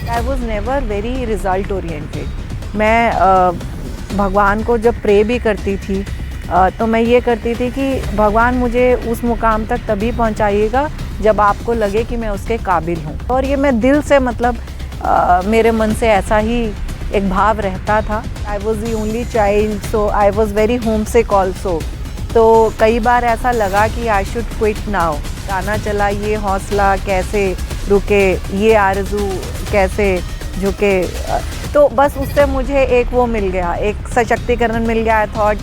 I was never very result oriented. मैं भगवान को जब प्रे भी करती थी तो मैं ये करती थी कि भगवान मुझे उस मुकाम तक तभी पहुंचाइएगा जब आपको लगे कि मैं उसके काबिल हूँ। और ये मैं दिल से मेरे मन से ऐसा ही एक भाव रहता था। आई was the only child, so I was very homesick also. तो कई बार ऐसा लगा कि आई शुड क्विट नाउ। गाना चला ये हौसला कैसे रुके, ये आरज़ू कैसे झुके, तो बस उससे मुझे एक वो मिल गया, एक सशक्तिकरण मिल गया। I thought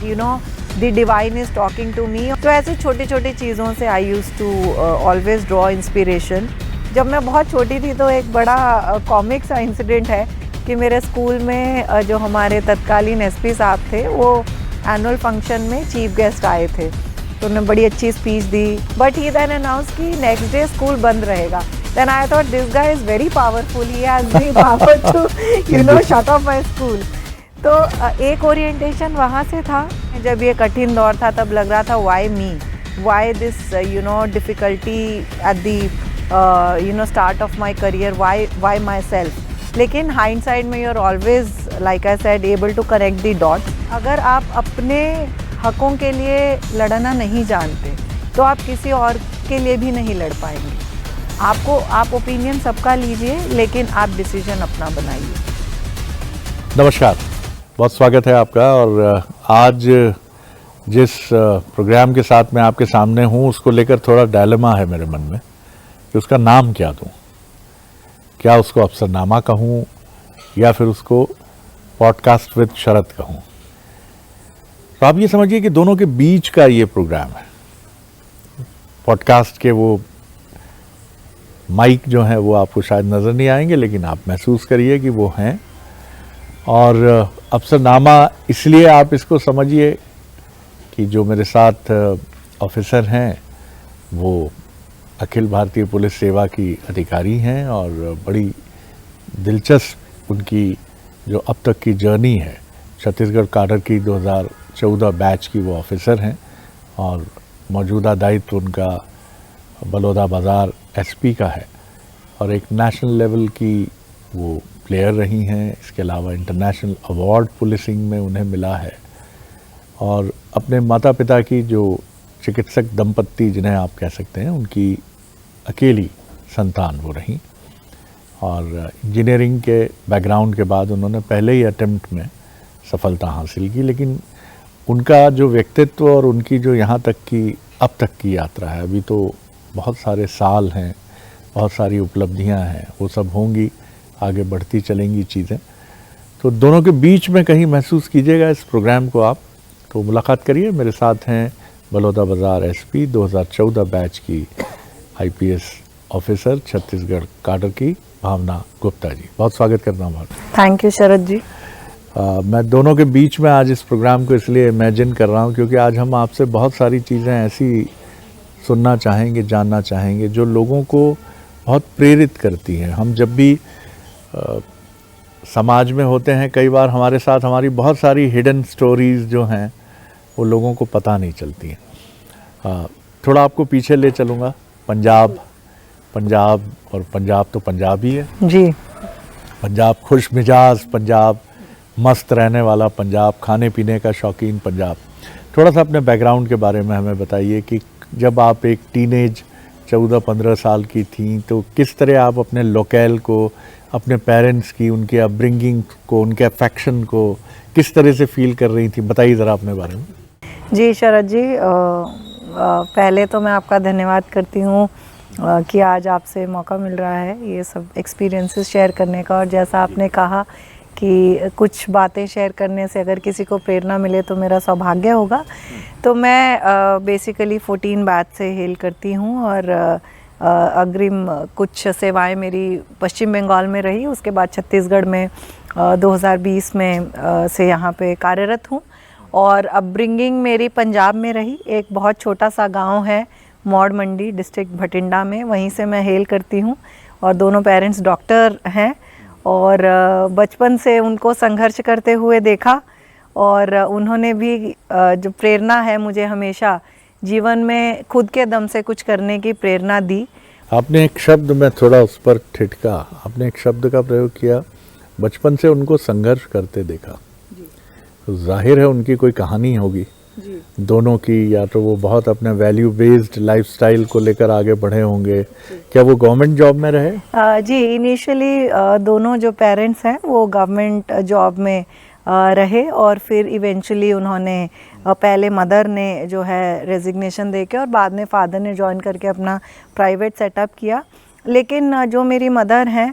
the divine is talking to me. तो ऐसे छोटी छोटी चीज़ों से I use to always draw inspiration. जब मैं बहुत छोटी थी तो एक बड़ा कॉमिक सा इंसिडेंट है कि मेरे स्कूल में जो हमारे तत्कालीन एसपी साहब थे वो एनुअल फंक्शन में चीफ गेस्ट आए थे, तो उन्होंने बड़ी अच्छी स्पीच दी। बट ही देन अनाउंस कि नेक्स्ट डे स्कूल बंद रहेगा। Then I thought this guy is very powerful, he has the power to shut off my school. तो एक ओरिएंटेशन वहाँ से था। जब ये कठिन दौर था तब लग रहा था why me, why this difficulty at the start of my career, why myself. लेकिन हाइंडसाइड में you are always, like I said, able to connect the dots. अगर आप अपने हकों के लिए लड़ना नहीं जानते तो आप किसी और के लिए भी नहीं लड़ पाएंगे। आप ओपिनियन सबका लीजिए, लेकिन आप डिसीजन अपना बनाइए। नमस्कार, बहुत स्वागत है आपका। और आज जिस प्रोग्राम के साथ मैं आपके सामने हूँ उसको लेकर थोड़ा डायलेमा है मेरे मन में कि उसका नाम क्या दूँ। क्या उसको अफसरनामा कहूँ या फिर उसको पॉडकास्ट विद शरद कहूँ। तो आप ये समझिए कि दोनों के बीच का ये प्रोग्राम है। पॉडकास्ट के वो माइक जो है वो आपको शायद नज़र नहीं आएंगे, लेकिन आप महसूस करिए कि वो हैं। और अफसरनामा इसलिए आप इसको समझिए कि जो मेरे साथ ऑफिसर हैं वो अखिल भारतीय पुलिस सेवा की अधिकारी हैं और बड़ी दिलचस्प उनकी जो अब तक की जर्नी है। छत्तीसगढ़ काडर की 2014 बैच की वो ऑफिसर हैं और मौजूदा दायित्व उनका बलौदा बाज़ार एसपी का है और एक नेशनल लेवल की वो प्लेयर रही हैं। इसके अलावा इंटरनेशनल अवार्ड पुलिसिंग में उन्हें मिला है और अपने माता पिता की जो चिकित्सक दंपत्ति जिन्हें आप कह सकते हैं, उनकी अकेली संतान वो रहीं। और इंजीनियरिंग के बैकग्राउंड के बाद उन्होंने पहले ही अटेम्प्ट में सफलता हासिल की, लेकिन उनका जो व्यक्तित्व और उनकी जो यहाँ तक की अब तक की यात्रा है, अभी तो बहुत सारे साल हैं, बहुत सारी उपलब्धियाँ हैं, वो सब होंगी, आगे बढ़ती चलेंगी चीज़ें। तो दोनों के बीच में कहीं महसूस कीजिएगा इस प्रोग्राम को आप। तो मुलाकात करिए। मेरे साथ हैं बलौदा बाज़ार एसपी 2014 बैच की आईपीएस ऑफिसर छत्तीसगढ़ काडर की भावना गुप्ता जी। बहुत स्वागत करता हूँ। थैंक यू शरद जी। मैं दोनों के बीच में आज इस प्रोग्राम को इसलिए इमेजिन कर रहा हूँ क्योंकि आज हम आपसे बहुत सारी चीज़ें ऐसी सुनना चाहेंगे, जानना चाहेंगे जो लोगों को बहुत प्रेरित करती हैं। हम जब भी समाज में होते हैं, कई बार हमारे साथ हमारी बहुत सारी हिडन स्टोरीज़ जो हैं वो लोगों को पता नहीं चलती हैं। थोड़ा आपको पीछे ले चलूँगा। पंजाब और पंजाब तो पंजाब ही है जी। पंजाब खुश मिजाज, पंजाब मस्त रहने वाला, पंजाब खाने पीने का शौकीन पंजाब। थोड़ा सा अपने बैकग्राउंड के बारे में हमें बताइए कि जब आप एक टीनेज 14-15 साल की थी तो किस तरह आप अपने लोकल को, अपने पेरेंट्स की, उनके अपब्रिंगिंग को, उनके अफेक्शन को किस तरह से फील कर रही थी, बताइए ज़रा अपने बारे में। जी शरद जी, पहले तो मैं आपका धन्यवाद करती हूँ कि आज आपसे मौका मिल रहा है ये सब एक्सपीरियंसेस शेयर करने का। और जैसा आपने कहा कि कुछ बातें शेयर करने से अगर किसी को प्रेरणा मिले तो मेरा सौभाग्य होगा। तो मैं बेसिकली 14 बैच से हेल करती हूँ और अग्रिम कुछ सेवाएं मेरी पश्चिम बंगाल में रही। उसके बाद छत्तीसगढ़ में 2020 में से यहाँ पे कार्यरत हूँ और अपब्रिंगिंग मेरी पंजाब में रही। एक बहुत छोटा सा गांव है मौड़ मंडी, डिस्ट्रिक्ट भटिंडा में, वहीं से मैं हेल करती हूँ और दोनों पेरेंट्स डॉक्टर हैं और बचपन से उनको संघर्ष करते हुए देखा और उन्होंने भी जो प्रेरणा है मुझे हमेशा जीवन में खुद के दम से कुछ करने की प्रेरणा दी। आपने एक शब्द में थोड़ा उस पर ठिठका, आपने एक शब्द का प्रयोग किया, बचपन से उनको संघर्ष करते देखा। तो जाहिर है उनकी कोई कहानी होगी दोनों की, या तो वो बहुत अपने वैल्यू बेस्ड लाइफस्टाइल को लेकर आगे बढ़े होंगे। क्या वो गवर्नमेंट जॉब में रहे? जी, इनिशियली दोनों जो पेरेंट्स हैं वो गवर्नमेंट जॉब में रहे, और फिर इवेंचुअली उन्होंने पहले मदर ने जो है रेजिग्नेशन देके और बाद में फादर ने ज्वाइन करके अपना प्राइवेट सेटअप किया। लेकिन जो मेरी मदर हैं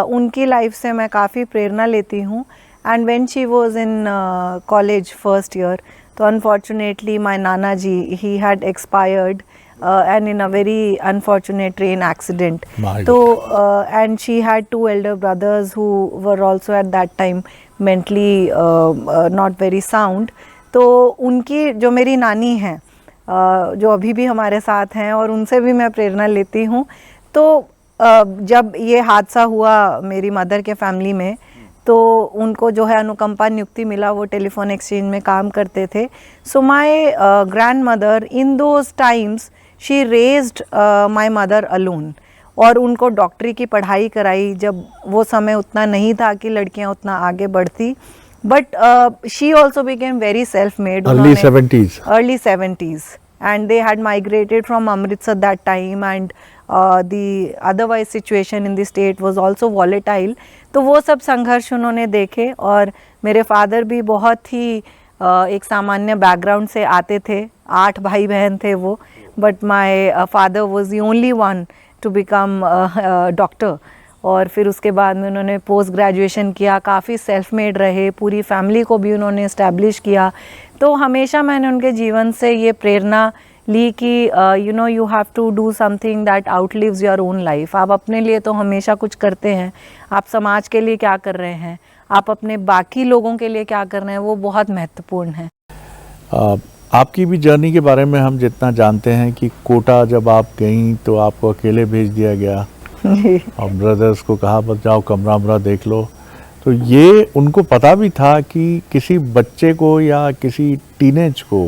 उनकी लाइफ से मैं काफ़ी प्रेरणा लेती हूँ। And when she was in college first year, तो अनफॉर्चुनेटली माय नाना जी ही had expired and in a very unfortunate train accident. So and she had two elder brothers who were also at that time mentally not very sound. तो उनकी जो मेरी नानी हैं जो अभी भी हमारे साथ हैं और उनसे भी मैं प्रेरणा लेती हूँ। तो जब ये हादसा हुआ मेरी मदर के फैमिली में, तो उनको जो है अनुकंपा नियुक्ति मिला, वो टेलीफोन एक्सचेंज में काम करते थे। So my grand mother in those times she raised my mother alone, और उनको डॉक्टरी की पढ़ाई कराई जब वो समय उतना नहीं था कि लड़कियां उतना आगे बढ़ती। But she also became very self made. Early 70s and they had migrated from Amritsar that time, and the otherwise situation in the state was also volatile. तो वो सब संघर्ष उन्होंने देखे, और मेरे फादर भी बहुत ही एक सामान्य बैकग्राउंड से आते थे। 8 भाई बहन थे वो, but my father was the only one two become doctor. और फिर उसके बाद में उन्होंने पोस्ट ग्रेजुएशन किया, काफ़ी सेल्फ मेड रहे, पूरी फैमिली को भी उन्होंने इस्टेब्लिश किया। तो हमेशा मैंने उनके जीवन से ये प्रेरणा ली कि you know you have to do something that outlives your own life. आप अपने लिए तो हमेशा कुछ करते हैं, आप समाज के लिए क्या कर रहे हैं, आप अपने बाकी लोगों के लिए क्या कर रहे हैं, वो बहुत महत्वपूर्ण है। आपकी भी जर्नी के बारे में हम जितना जानते हैं कि कोटा जब आप गईं तो आपको अकेले भेज दिया गया और ब्रदर्स को कहा बस जाओ कमरा देख लो। तो ये उनको पता भी था कि किसी बच्चे को या किसी टीनेज को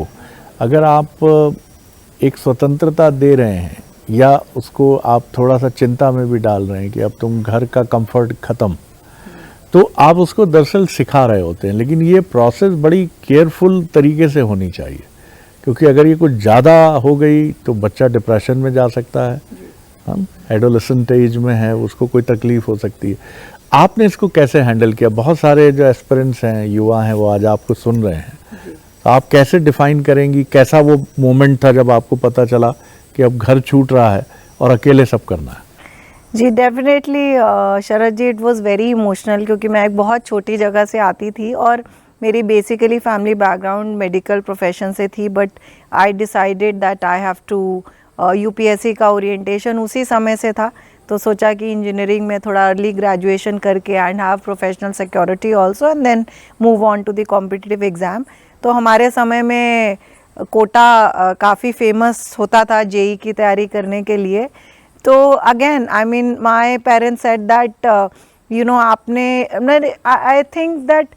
अगर आप एक स्वतंत्रता दे रहे हैं या उसको आप थोड़ा सा चिंता में भी डाल रहे हैं कि अब तुम घर का कंफर्ट ख़त्म, तो आप उसको दरअसल सिखा रहे होते हैं। लेकिन ये प्रोसेस बड़ी केयरफुल तरीके से होनी चाहिए, क्योंकि अगर ये कुछ ज़्यादा हो गई तो बच्चा डिप्रेशन में जा सकता है, हम एडोलेसेंट एज में है, उसको कोई तकलीफ हो सकती है। आपने इसको कैसे हैंडल किया? बहुत सारे जो एस्पिरेंट्स हैं, युवा हैं, वो आज आपको सुन रहे हैं, तो आप कैसे डिफाइन करेंगी कैसा वो मोमेंट था जब आपको पता चला कि अब घर छूट रहा है और अकेले सब करना है? जी definitely Sharad ji, it was very emotional, क्योंकि मैं एक बहुत छोटी जगह से आती थी और मेरी basically family background medical profession से थी। But I decided that I have to UPSC का ओरिएंटेशन उसी समय से था, तो सोचा कि इंजीनियरिंग में थोड़ा अर्ली ग्रेजुएशन करके and have professional security also and then move on to the competitive exam. तो हमारे समय में कोटा काफ़ी फेमस होता था जेई की तैयारी करने के लिए। तो again I mean my parents said that you know आपने, I think that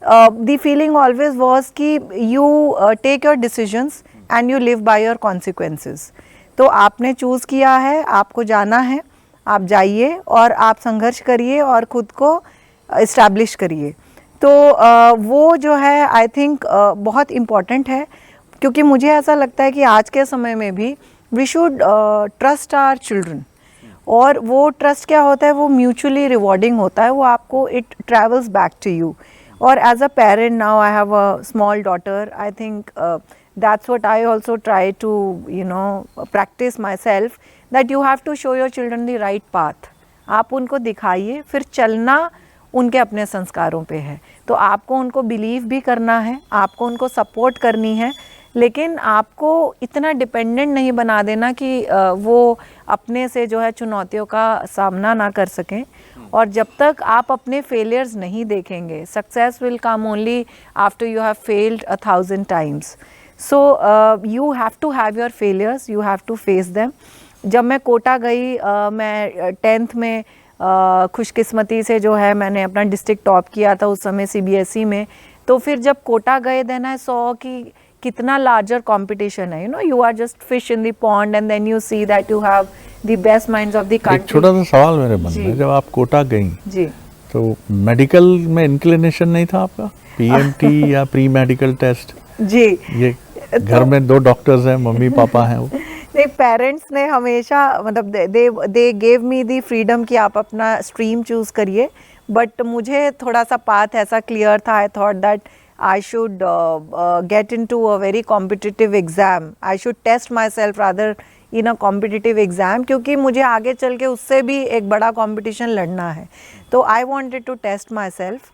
the feeling always was कि you take your decisions and you live by your consequences. तो आपने चूज़ किया है, आपको जाना है, आप जाइए और आप संघर्ष करिए और ख़ुद को इस्टेब्लिश करिए। तो वो जो है आई थिंक बहुत इम्पॉर्टेंट है, क्योंकि मुझे ऐसा लगता है कि आज के समय में भी we should trust our children. और वो ट्रस्ट क्या होता है, वो म्यूचुअली रिवॉर्डिंग होता है, वो आपको it travels back to you. और as a parent now I have a small daughter, I think that's what I also try to practice myself, that you have to show your children the right path. आप उनको दिखाइए, फिर चलना उनके अपने संस्कारों पे है। तो आपको उनको बिलीव भी करना है, आपको उनको सपोर्ट करनी है, लेकिन आपको इतना डिपेंडेंट नहीं बना देना कि वो अपने से जो है चुनौतियों का सामना ना कर सकें। और जब तक आप अपने फेलियर्स नहीं देखेंगे, success will come only after you have failed 1000 times. So you have to have your failures, you have to face them. जब मैं कोटा गई, मैं 10th में खुशकिस्मती से जो है मैंने अपना डिस्ट्रिक्ट टॉप किया था उस समय CBSE में। तो फिर जब कोटा गए देन आई सॉ कि कितना लार्जर कंपटीशन है, you are just fish in the pond and then you see that you have the best minds of the country. एक छोटा सा सवाल मेरे मन में, जब आप कोटा गई जी तो मेडिकल में इंक्लिनेशन नहीं था आपका, पीएमटी या प्री मेडिकल टेस्ट? जी, ये घर में 2 डॉक्टर्स हैं, मम्मी पापा हैं वो। नहीं, पेरेंट्स ने हमेशा मतलब they gave me the freedom कि आप अपना स्ट्रीम चूज करिए, बट मुझे थोड़ा सा पाथ ऐसा क्लियर था। I thought that I should get into a very competitive exam, I should test myself rather in a competitive exam, क्योंकि मुझे आगे चल के उससे भी एक बड़ा कॉम्पिटिशन लड़ना है। तो I wanted to test myself,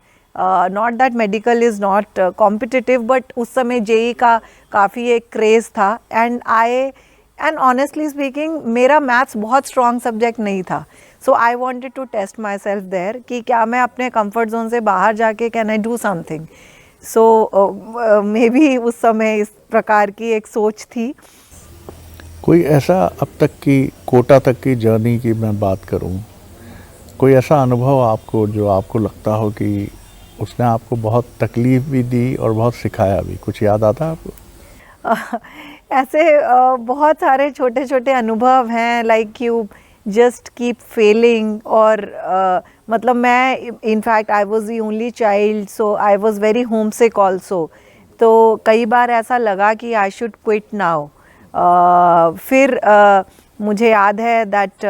not that medical is not competitive, but उस समय जेई का काफ़ी एक क्रेज़ था। एंड ऑनेस्टली स्पीकिंग मेरा मैथ्स बहुत स्ट्रॉन्ग सब्जेक्ट नहीं था, so I wanted to test myself there कि क्या मैं अपने कंफर्ट जोन से बाहर जाके can I do something. So maybe उस समय इस प्रकार की एक सोच थी। कोई ऐसा अब तक की कोटा तक की जर्नी की मैं बात करूं, कोई ऐसा अनुभव आपको जो आपको लगता हो कि उसने आपको बहुत तकलीफ भी दी और बहुत सिखाया भी, कुछ याद आता है आपको? ऐसे बहुत सारे छोटे छोटे अनुभव हैं, like you just keep failing. और मतलब मैं in fact I was the only child, so I was very homesick also. तो कई बार ऐसा लगा कि आई शुड क्विट नाउ। फिर मुझे याद है दैट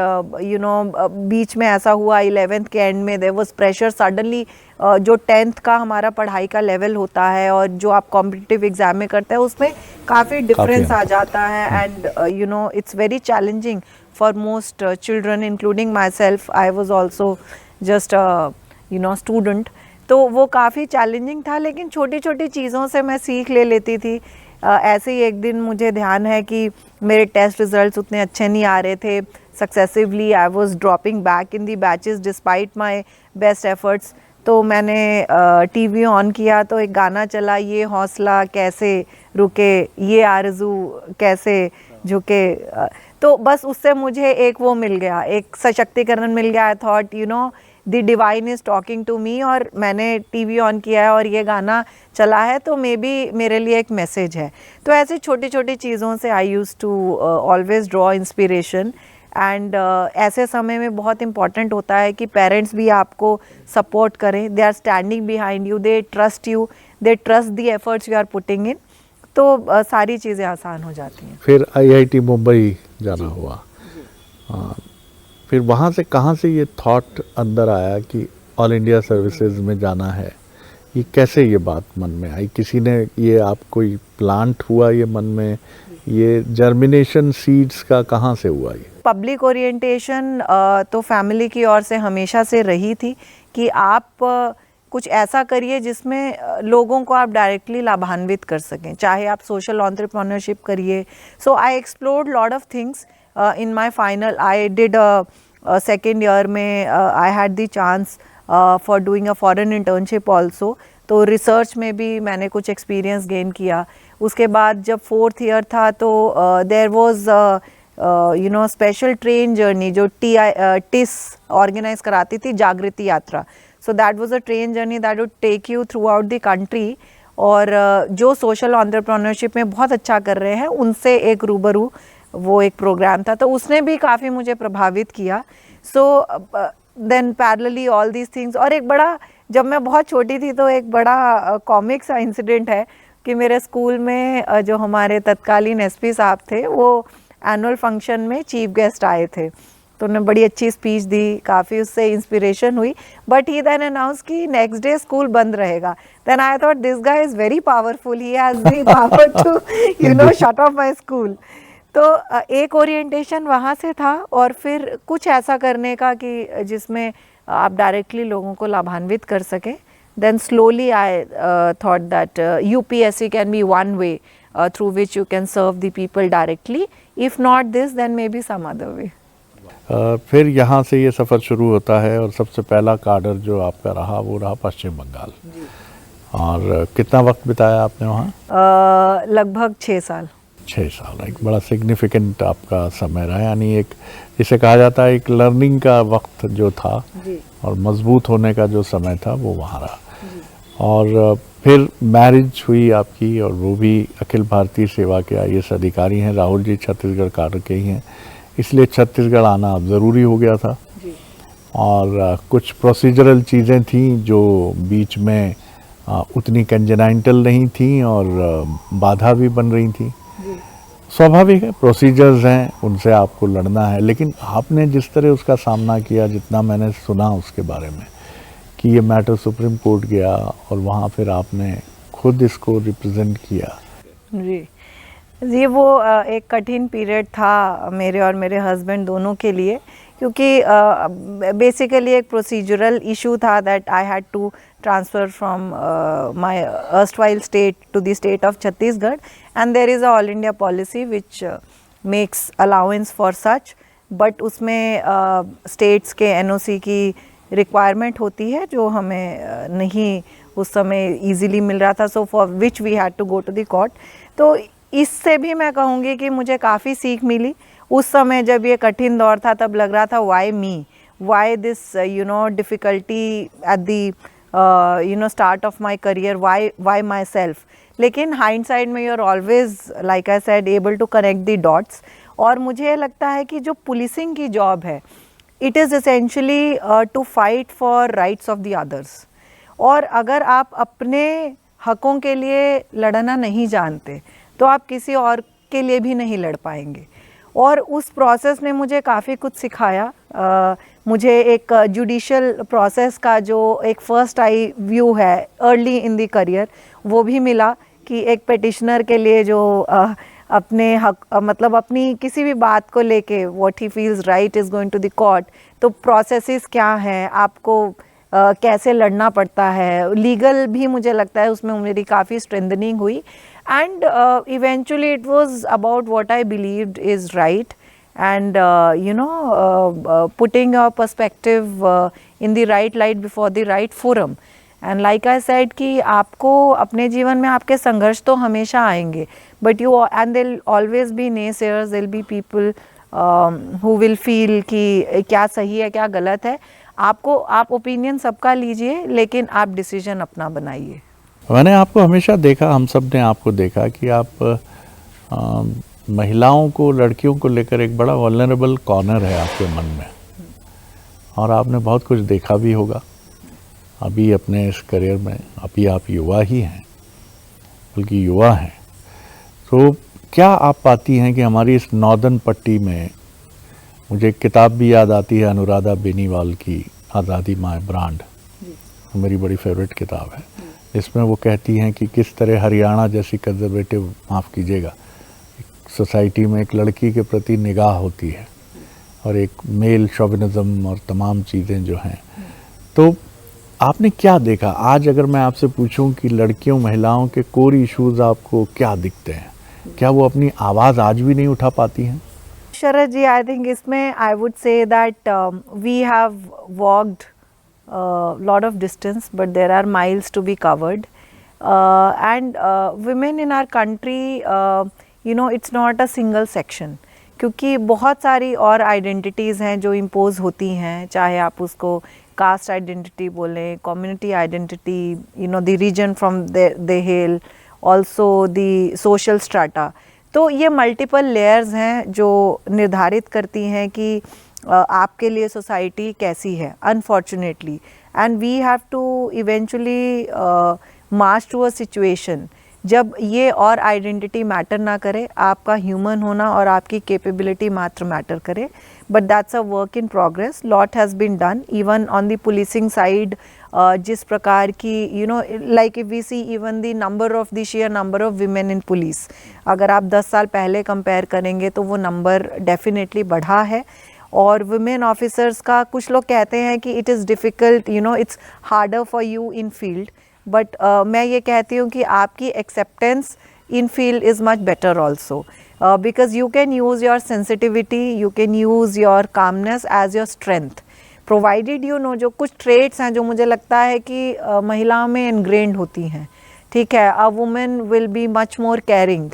बीच में ऐसा हुआ 11th के एंड में देयर वाज प्रेशर सडनली। जो 10th का हमारा पढ़ाई का लेवल होता है और जो आप कॉम्पिटिटिव एग्जाम में करते हैं उसमें काफ़ी डिफरेंस आ जाता है। And it's very challenging for most children including my self. I was also just student, तो वो काफ़ी चैलेंजिंग था, लेकिन छोटी छोटी चीज़ों से मैं सीख ले लेती थी। ऐसे ही एक दिन मुझे ध्यान है कि मेरे टेस्ट रिजल्ट्स उतने अच्छे नहीं आ रहे थे, successively I was dropping back in the batches despite my best efforts. तो मैंने टीवी ऑन किया तो एक गाना चला, ये हौसला कैसे रुके, ये आरज़ू कैसे झुके। तो बस उससे मुझे एक वो मिल गया, एक सशक्तिकरण मिल गया। I thought the divine is talking to me, और मैंने टीवी ऑन किया है और ये गाना चला है, तो मे बी मेरे लिए एक मैसेज है। तो ऐसे छोटी छोटी चीज़ों से I use to always draw inspiration. And ऐसे समय में बहुत इम्पॉर्टेंट होता है कि पेरेंट्स भी आपको सपोर्ट करें, they are standing behind you, they trust you, they trust the efforts you are putting in, तो सारी चीज़ें आसान हो जाती हैं। फिर IIT मुंबई जाना हुआ, फिर वहाँ से कहाँ से ये थॉट अंदर आया कि ऑल इंडिया सर्विसेज में जाना है? ये कैसे ये बात मन में आई? किसी ने ये आप कोई प्लांट हुआ ये मन में, ये जर्मिनेशन सीड्स का कहाँ से हुआ ये? पब्लिक ओरिएंटेशन तो फैमिली की ओर से हमेशा से रही थी कि आप कुछ ऐसा करिए जिसमें लोगों को आप डायरेक्टली लाभान्वित कर सकें, चाहे आप सोशल एंटरप्रेन्योरशिप करिए। So I explored lot of things in my final. I did second year में I had the chance for doing a foreign internship also, तो रिसर्च में भी मैंने कुछ एक्सपीरियंस गेन किया। उसके बाद जब 4th ईयर था तो there was special train journey जो टिस ऑर्गेनाइज कराती थी, Jagriti Yatra. So that was a train journey that would take you throughout the country, और जो सोशल एंटरप्रेन्योरशिप में बहुत अच्छा कर रहे हैं उनसे एक रूबरू वो एक प्रोग्राम था, तो उसने भी काफ़ी मुझे प्रभावित किया। So then parallelly all these things. और एक बड़ा, जब मैं बहुत छोटी थी तो एक बड़ा कॉमिक सा इंसिडेंट है कि मेरे स्कूल में जो हमारे तत्कालीन SP साहब थे वो एनुअल फंक्शन में चीफ गेस्ट आए थे, तो उन्होंने बड़ी अच्छी स्पीच दी, काफ़ी उससे इंस्पिरेशन हुई। बट ही देन अनाउंस कि नेक्स्ट डे स्कूल बंद रहेगा। Then I thought this guy is very powerful, he has the power to shut off my school. तो एक ओरिएंटेशन वहाँ से था, और फिर कुछ ऐसा करने का कि जिसमें आप डायरेक्टली लोगों को लाभान्वित कर सकें। Then slowly I thought that UPSC can be one way through which you can serve the people directly, if not this then maybe some other way. फिर यहाँ से ये सफ़र शुरू होता है, और सबसे पहला काडर जो आपका रहा वो रहा पश्चिम बंगाल। और कितना वक्त बिताया आपने वहाँ? लगभग 6 साल। 6 साल, एक बड़ा सिग्निफिकेंट आपका समय रहा, यानी एक जिसे कहा जाता है एक लर्निंग का वक्त जो था, और मजबूत होने का जो समय था वो वहाँ रहा। और फिर मैरिज हुई आपकी, और वो भी अखिल भारतीय सेवा के IAS अधिकारी हैं। राहुल जी छत्तीसगढ़ कार्य के ही हैं, इसलिए छत्तीसगढ़ आना अब ज़रूरी हो गया था। जी। और कुछ प्रोसीजरल चीज़ें थीं जो बीच में उतनी कंजेनाइटल नहीं थी और बाधा भी बन रही थी। स्वाभाविक है, प्रोसीजर्स हैं, उनसे आपको लड़ना है। लेकिन आपने जिस तरह उसका सामना किया, जितना मैंने सुना उसके बारे में, कि ये मैटर सुप्रीम कोर्ट गया और वहाँ फिर आपने खुद इसको रिप्रेजेंट किया। जी, वो एक कठिन पीरियड था मेरे और मेरे हस्बैंड दोनों के लिए, क्योंकि बेसिकली एक प्रोसीजरल इशू था that I had to transfer from my erstwhile state to the state of Chhattisgarh, and there is a all India policy which makes allowance for such, but उसमें स्टेट्स के NOC की requirement होती है जो हमें नहीं उस समय इजीली मिल रहा था, so for which we had to go to the court. तो इससे भी मैं कहूँगी कि मुझे काफ़ी सीख मिली। उस समय जब ये कठिन दौर था तब लग रहा था why me, why this difficulty at the start of my career, why myself. लेकिन हाइंडसाइड में you are always, like I said, able to connect the dots. और मुझे लगता है कि जो पुलिसिंग की जॉब है, it is essentially to fight for rights of the others. और अगर आप अपने हकों के लिए लड़ना नहीं जानते तो आप किसी और के लिए भी नहीं लड़ पाएंगे। और उस प्रोसेस ने मुझे काफ़ी कुछ सिखाया। मुझे एक जुडिशल प्रोसेस का जो एक फर्स्ट आई व्यू है अर्ली इन द करियर, वो भी मिला कि एक पेटिशनर के लिए जो अपने हक, मतलब अपनी किसी भी बात को लेके what he feels right is going to the court, तो प्रोसेसेस क्या हैं, आपको कैसे लड़ना पड़ता है, लीगल भी मुझे लगता है उसमें मेरी काफ़ी स्ट्रेंथनिंग हुई। And eventually it was about what I believed is right, and putting your perspective in the right light before the right forum. And like I said कि आपको अपने जीवन में आपके संघर्ष तो हमेशा आएंगे, but you and there'll always be naysayers, there'll be people who will feel कि क्या सही है क्या गलत है। आप ओपिनियन सबका लीजिए, लेकिन आप डिसीजन अपना बनाइए। मैंने आपको हमेशा देखा, हम सब ने आपको देखा कि आप महिलाओं को, लड़कियों को लेकर एक बड़ा वल्नरेबल कॉर्नर है आपके मन में, और आपने बहुत कुछ देखा भी होगा अभी अपने इस करियर में। अभी आप युवा ही हैं, बल्कि युवा हैं, तो क्या आप पाती हैं कि हमारी इस नॉर्दर्न पट्टी में, मुझे एक किताब भी याद आती है अनुराधा बेनीवाल की, आज़ादी माय ब्रांड, मेरी बड़ी फेवरेट किताब है, जिसमें वो कहती हैं कि किस तरह हरियाणा जैसी कंजर्वेटिव, माफ़ कीजिएगा, सोसाइटी में एक लड़की के प्रति निगाह होती है और एक मेल शोविनिज्म और तमाम चीज़ें जो हैं। तो आपने क्या देखा? आज अगर मैं आपसे पूछूं कि लड़कियों, महिलाओं के कोर इश्यूज़ आपको क्या दिखते हैं, क्या वो अपनी आवाज़ आज भी नहीं उठा पाती हैं? शरद जी, आई थिंक इसमें I would say that we have walked lot of distance, but there are miles to be covered, and women in our country, it's not a single section, क्योंकि बहुत सारी और आइडेंटिटीज़ हैं जो इम्पोज होती हैं, चाहे आप उसको कास्ट आइडेंटिटी बोलें, community identity, the region from they hail, also the social strata. तो ये मल्टीपल लेयर्स हैं जो निर्धारित करती हैं कि आपके लिए सोसाइटी कैसी है, unfortunately. And we have to eventually march to a situation जब ये और आइडेंटिटी मैटर ना करे, आपका ह्यूमन होना और आपकी कैपेबिलिटी मात्र मैटर करे। But that's a work in progress, lot has been done even on the policing side. जिस प्रकार की like if we see even the number of the share number of women in police, अगर आप 10 साल पहले compare करेंगे तो वो नंबर डेफिनेटली बढ़ा है। और वुमेन ऑफिसर्स का कुछ लोग कहते हैं कि it is difficult, it's harder for you in field, but मैं ये कहती हूँ कि आपकी acceptance in field is much better also, because you can use your sensitivity, you can use your calmness as your strength, provided जो कुछ traits हैं जो मुझे लगता है कि महिलाओं में इनग्रेन्ड होती हैं। ठीक है, a women will be much more caring,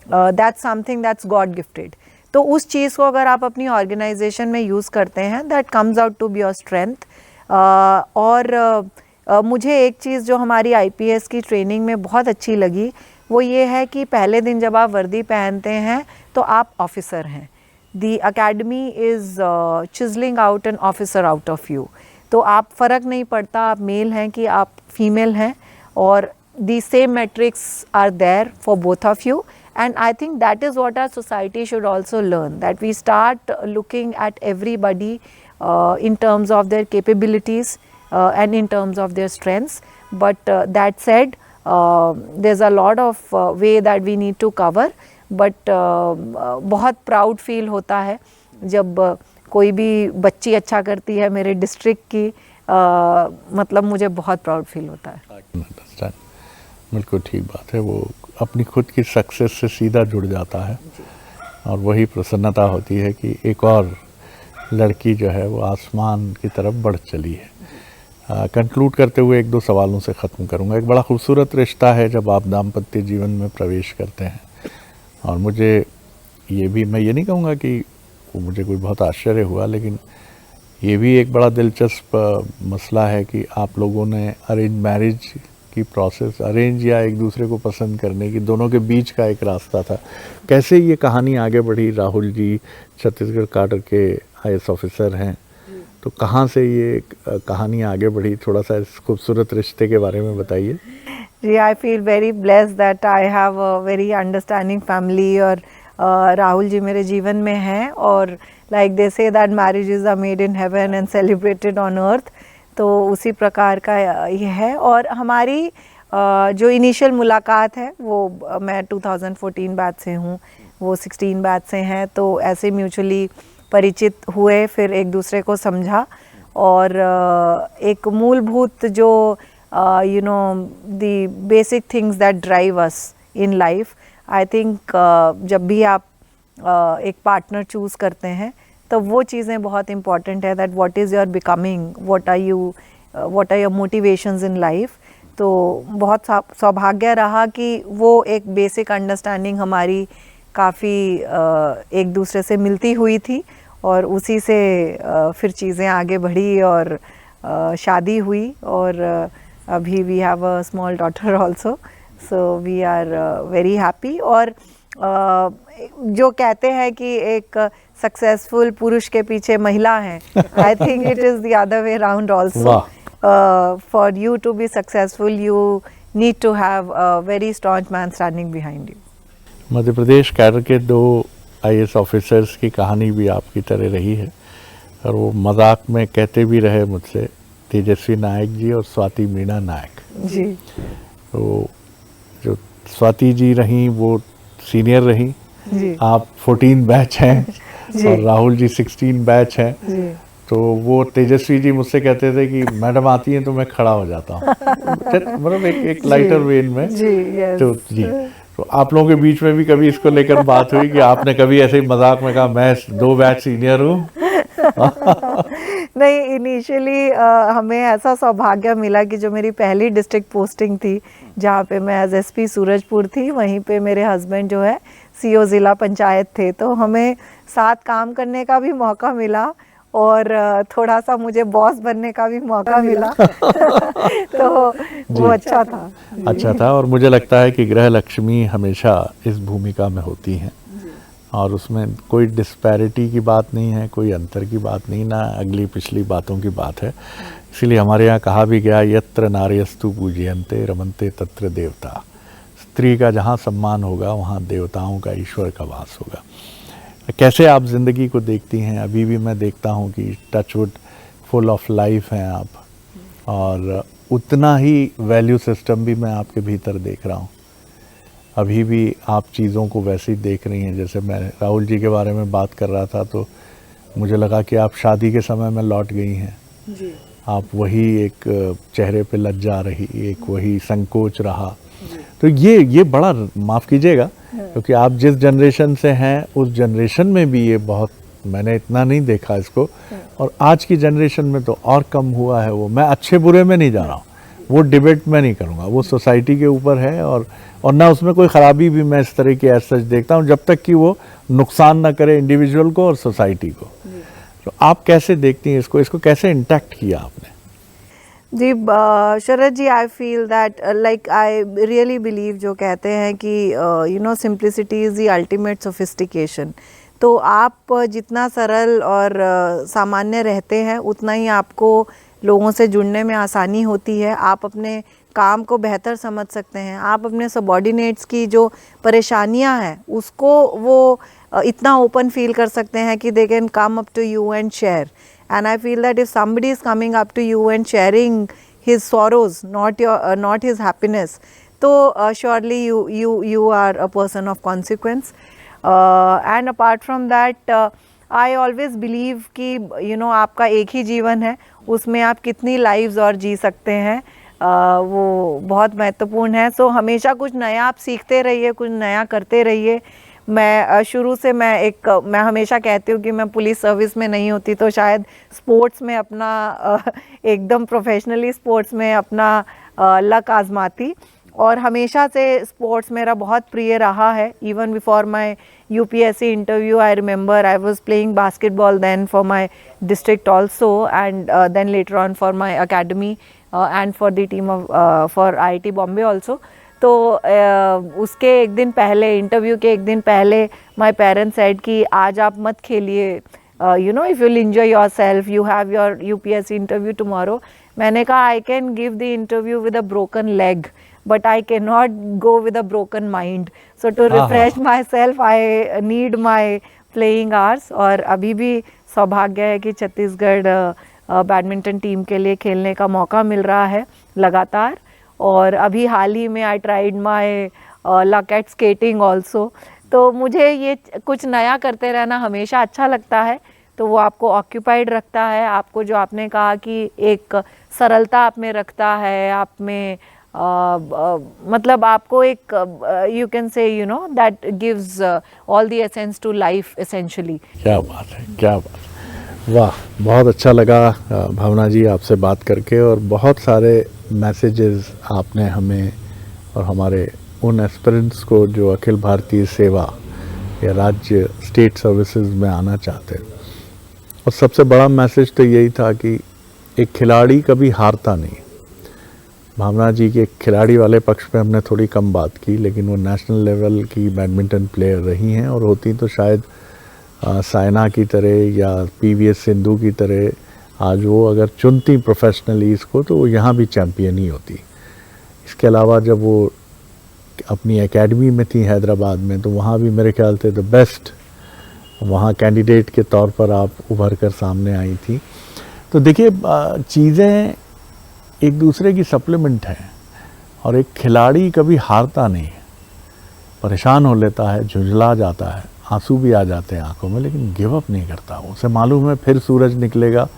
that's something that's God gifted. तो उस चीज़ को अगर आप अपनी ऑर्गेनाइजेशन में यूज़ करते हैं, that comes out to be your strength. और मुझे एक चीज़ जो हमारी आईपीएस की ट्रेनिंग में बहुत अच्छी लगी वो ये है कि पहले दिन जब आप वर्दी पहनते हैं तो आप ऑफिसर हैं. The academy is chiselling out an officer out of you. तो आप फ़र्क नहीं पड़ता आप मेल हैं कि आप फीमेल हैं, और the same metrics are there for both of you. And I think that is what our society should also learn, that we start looking at everybody in terms of their capabilities and in terms of their strengths. But that said, there's a lot of way that we need to cover. But बहुत proud feel होता है जब कोई भी बच्ची अच्छा करती है मेरे डिस्ट्रिक्ट की, मतलब मुझे बहुत प्राउड फील होता है. बिल्कुल ठीक बात है. वो अपनी खुद की सक्सेस से सीधा जुड़ जाता है और वही प्रसन्नता होती है कि एक और लड़की जो है वो आसमान की तरफ बढ़ चली है. कंक्लूड करते हुए एक दो सवालों से ख़त्म करूँगा. एक बड़ा खूबसूरत रिश्ता है जब आप दाम्पत्य जीवन में प्रवेश करते हैं, और मुझे ये भी, मैं ये नहीं कहूँगा कि मुझे कोई बहुत आश्चर्य हुआ, लेकिन ये भी एक बड़ा दिलचस्प मसला है कि आप लोगों ने अरेंज मैरिज की प्रोसेस, अरेंज या एक दूसरे को पसंद करने की, दोनों के बीच का एक रास्ता था. कैसे ये कहानी आगे बढ़ी? राहुल जी छत्तीसगढ़ काडर के आईएएस ऑफिसर हैं, तो कहाँ से ये कहानी आगे बढ़ी? थोड़ा सा इस खूबसूरत रिश्ते के बारे में बताइए. जी, I feel very blessed that I have a very understanding family, और राहुल जी मेरे जीवन में हैं, और like they say that marriages are made in heaven and celebrated on earth. तो उसी प्रकार का ये है. और हमारी जो इनिशियल मुलाकात है वो मैं 2014 बैच से हूँ, वो 16 बैच से हैं, तो ऐसे म्यूचुअली परिचित हुए, फिर एक दूसरे को समझा, और एक मूलभूत जो you know the basic things that drive us in life. I think जब भी आप एक पार्टनर चूज़ करते हैं तो वो चीज़ें बहुत इम्पॉर्टेंट है, that what is your becoming, what are your motivations in life. तो बहुत सौभाग्य रहा कि वो एक बेसिक अंडरस्टैंडिंग हमारी काफ़ी एक दूसरे से मिलती हुई थी, और उसी से फिर चीज़ें आगे बढ़ी और शादी हुई, और अभी we have a small daughter also, so we are very happy. और जो कहते हैं कि एक सक्सेसफुल पुरुष के पीछे महिला है, I think it is the other way around also. For you to be successful you need to have a very strong man standing behind you. Madhya Pradesh cadre के दो आईएएस ऑफिसर्स की कहानी भी आपकी तरह रही है, और वो मजाक में कहते भी रहे मुझसे, तेजस्वी नायक जी और स्वाति मीणा नायक जी. तो जो स्वाति जी रहीं वो सीनियर रहीं, जी. आप 14 बैच हैं और राहुल जी 16 बैच हैं. जी. तो वो तेजस्वी जी मुझसे कहते थे कि मैडम आती हैं तो मैं खड़ा हो जाता हूँ, मतलब एक लाइटर वेन में. जी, yes. तो आप लोगों के बीच में भी कभी इसको लेकर बात हुई कि आपने कभी ऐसे ही मजाक में कहा मैं 2 बैच सीनियर हूँ? नहीं, इनिशियली हमें ऐसा सौभाग्य मिला कि जो मेरी पहली डिस्ट्रिक्ट पोस्टिंग थी, जहाँ पे मैं एज एसपी सूरजपुर थी, वहीं पे मेरे हस्बैंड जो है सीओ ज़िला पंचायत थे, तो हमें साथ काम करने का भी मौका मिला, और थोड़ा सा मुझे बॉस बनने का भी मौका मिला. तो वो अच्छा था. अच्छा था. और मुझे लगता है कि गृह लक्ष्मी हमेशा इस भूमिका में होती हैं, और उसमें कोई डिस्पैरिटी की बात नहीं है, कोई अंतर की बात नहीं, ना अगली पिछली बातों की बात है. इसीलिए हमारे यहाँ कहा भी गया, यत्र नार्यस्तु पूज्यन्ते रमन्ते तत्र देवता. स्त्री का जहाँ सम्मान होगा वहाँ देवताओं का, ईश्वर का वास होगा. कैसे आप ज़िंदगी को देखती हैं? अभी भी मैं देखता हूँ कि टचवुड फुल ऑफ लाइफ हैं आप, और उतना ही वैल्यू सिस्टम भी मैं आपके भीतर देख रहा हूँ. अभी भी आप चीज़ों को वैसे ही देख रही हैं. जैसे मैं राहुल जी के बारे में बात कर रहा था तो मुझे लगा कि आप शादी के समय में लौट गई हैं जी. आप वही एक चेहरे पे लज्जा रही, एक वही संकोच रहा. तो ये बड़ा, माफ़ कीजिएगा, क्योंकि आप जिस जनरेशन से हैं उस जनरेशन में भी ये बहुत, मैंने इतना नहीं देखा इसको, और आज की जनरेशन में तो और कम हुआ है. वो मैं अच्छे बुरे में नहीं जा रहा हूँ, वो डिबेट में नहीं करूँगा, वो सोसाइटी के ऊपर है, और ना उसमें कोई ख़राबी भी मैं इस तरह की एज सच देखता हूँ, जब तक कि वो नुकसान ना करे इंडिविजुअल को और सोसाइटी को. तो आप कैसे देखती हैं इसको कैसे इंटैक्ट किया आपने? जी Sharad ji, I feel that like I really believe जो कहते हैं कि you know simplicity is the ultimate sophistication. तो आप जितना सरल और सामान्य रहते हैं उतना ही आपको लोगों से जुड़ने में आसानी होती है। आप अपने काम को बेहतर समझ सकते हैं। आप अपने सबॉर्डिनेट्स की जो परेशानियां हैं उसको वो इतना ओपन फील कर सकते हैं कि they can come up to you and share. And I feel that if somebody is coming up to you and sharing his sorrows, not his happiness, so surely you are a person of consequence. And apart from that, I always believe कि you know आपका एक ही जीवन है, उसमें आप कितनी lives और जी सकते हैं, वो बहुत महत्वपूर्ण है। सो हमेशा कुछ नया आप सीखते रहिए, कुछ नया करते रहिए। मैं शुरू से मैं हमेशा कहती हूँ कि मैं पुलिस सर्विस में नहीं होती तो शायद स्पोर्ट्स में अपना एकदम प्रोफेशनली स्पोर्ट्स में अपना लक आजमाती। और हमेशा से स्पोर्ट्स मेरा बहुत प्रिय रहा है। Even before my UPSC interview I remember I was playing basketball then for my district also and then later on for my academy and for the team of for IIT Bombay also. तो उसके एक दिन पहले, interview के एक दिन पहले, my parents said कि आज आप मत खेलिए, you know if you will enjoy yourself, you have your UPSC interview tomorrow. मैंने कहा I can give the interview with a broken leg but I can not go with a broken mind. So to refresh myself I need my playing hours. और अभी भी सौभाग्य है कि Chhattisgarh badminton team के लिए खेलने का मौका मिल रहा है लगातार। और अभी हाल ही में I tried my luck at skating also. तो मुझे ये कुछ नया करते रहना हमेशा अच्छा लगता है। तो वो आपको ऑक्यूपाइड रखता है, आपको जो आपने कहा कि एक सरलता आप में रखता है, आप में मतलब आपको एक you can say you know that gives all the essence to life essentially. क्या बात है, क्या बात है, वाह, बहुत अच्छा लगा भावना जी आपसे बात करके। और बहुत सारे मैसेजेस आपने हमें और हमारे उन एस्पिरेंट्स को जो अखिल भारतीय सेवा या राज्य स्टेट सर्विसेज में आना चाहते हैं, और सबसे बड़ा मैसेज तो यही था कि एक खिलाड़ी कभी हारता नहीं। भावना जी के खिलाड़ी वाले पक्ष पे हमने थोड़ी कम बात की, लेकिन वो नेशनल लेवल की बैडमिंटन प्लेयर रही हैं, और होती तो शायद साइना की तरह या पीवीएस सिंधु की तरह आज वो अगर चुनती प्रोफेशनली इसको तो वो यहाँ भी चैम्पियन ही होती। इसके अलावा जब वो अपनी एकेडमी में थी हैदराबाद में, तो वहाँ भी मेरे ख्याल से द बेस्ट वहाँ कैंडिडेट के तौर पर आप उभर कर सामने आई थी। तो देखिए, चीज़ें एक दूसरे की सप्लीमेंट हैं, और एक खिलाड़ी कभी हारता नहीं है, परेशान हो लेता है, झुंझला जाता है, आंसू भी आ जाते हैं आंखों में, लेकिन गिव अप नहीं करता। उसे मालूम है फिर सूरज निकलेगा,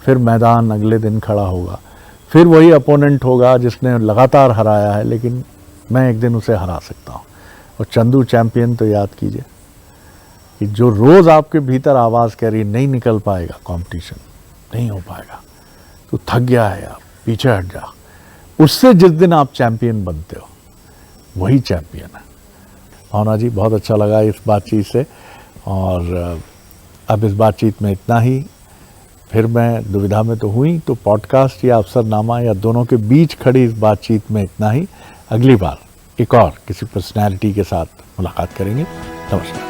फिर मैदान अगले दिन खड़ा होगा, फिर वही अपोनेंट होगा जिसने लगातार हराया है, लेकिन मैं एक दिन उसे हरा सकता हूँ। और चंदू चैम्पियन तो याद कीजिए कि जो रोज़ आपके भीतर आवाज़ कह रही नहीं निकल पाएगा, कंपटीशन नहीं हो पाएगा, तो थक गया है यार, पीछे हट जा, उससे जिस दिन आप चैम्पियन बनते हो वही चैम्पियन है। भावना जी, बहुत अच्छा लगा इस बातचीत से, और अब इस बातचीत में इतना ही। फिर मैं दुविधा में तो हुई, तो पॉडकास्ट या अफसरनामा या दोनों के बीच खड़ी इस बातचीत में इतना ही। अगली बार एक और किसी पर्सनैलिटी के साथ मुलाकात करेंगे। नमस्कार।